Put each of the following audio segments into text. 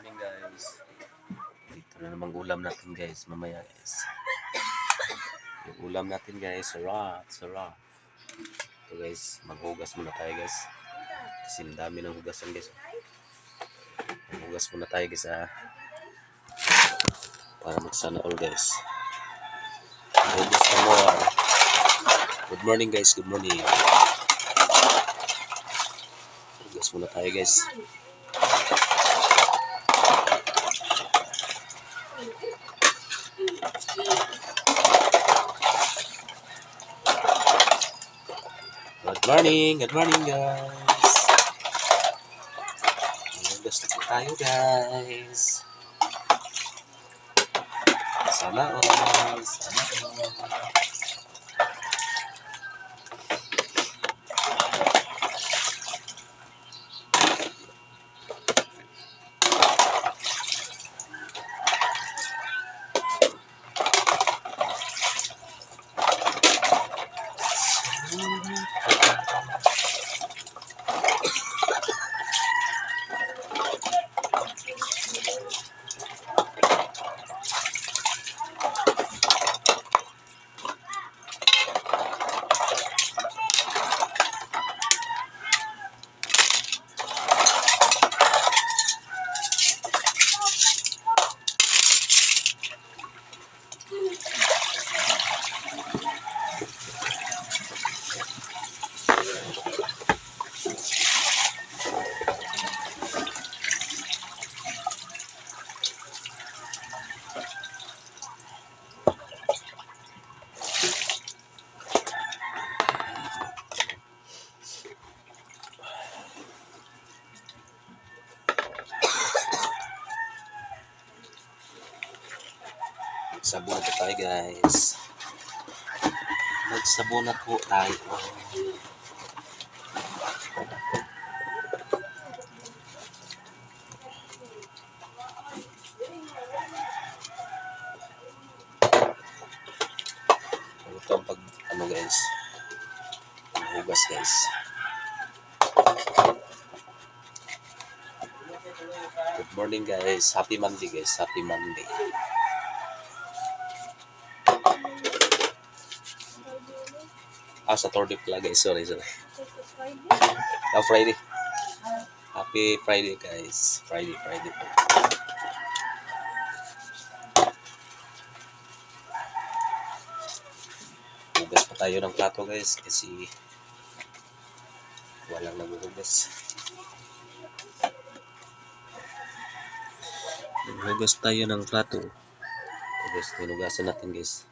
Morning guys. Ito na namang ulam natin guys. Mamaya guys. Yung ulam natin guys. Sarap. Ito guys. Maghugas muna tayo guys. Kasi ang dami ng hugasan guys. Maghugas muna tayo guys para magsana all guys. Hugas na mo. Good morning guys. Good morning. Hugas muna tayo guys. Good morning guys. Hugas na po tayo guys. Sana all. Magsabon na po tayo guys. Magsabon na po tayo. Ito ang pag guys. Hugas guys. Good morning guys. Happy Monday guys. Happy Monday. Saturday pala guys. Sorry. Friday. Happy Friday guys. Friday po. Hugas pa tayo ng plato guys kasi walang naghuhugas. Hugas tayo ng plato. Hinugasan natin guys.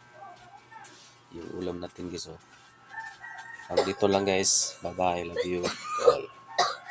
Yung ulam natin guys. Dito lang guys. Bye bye. Love you.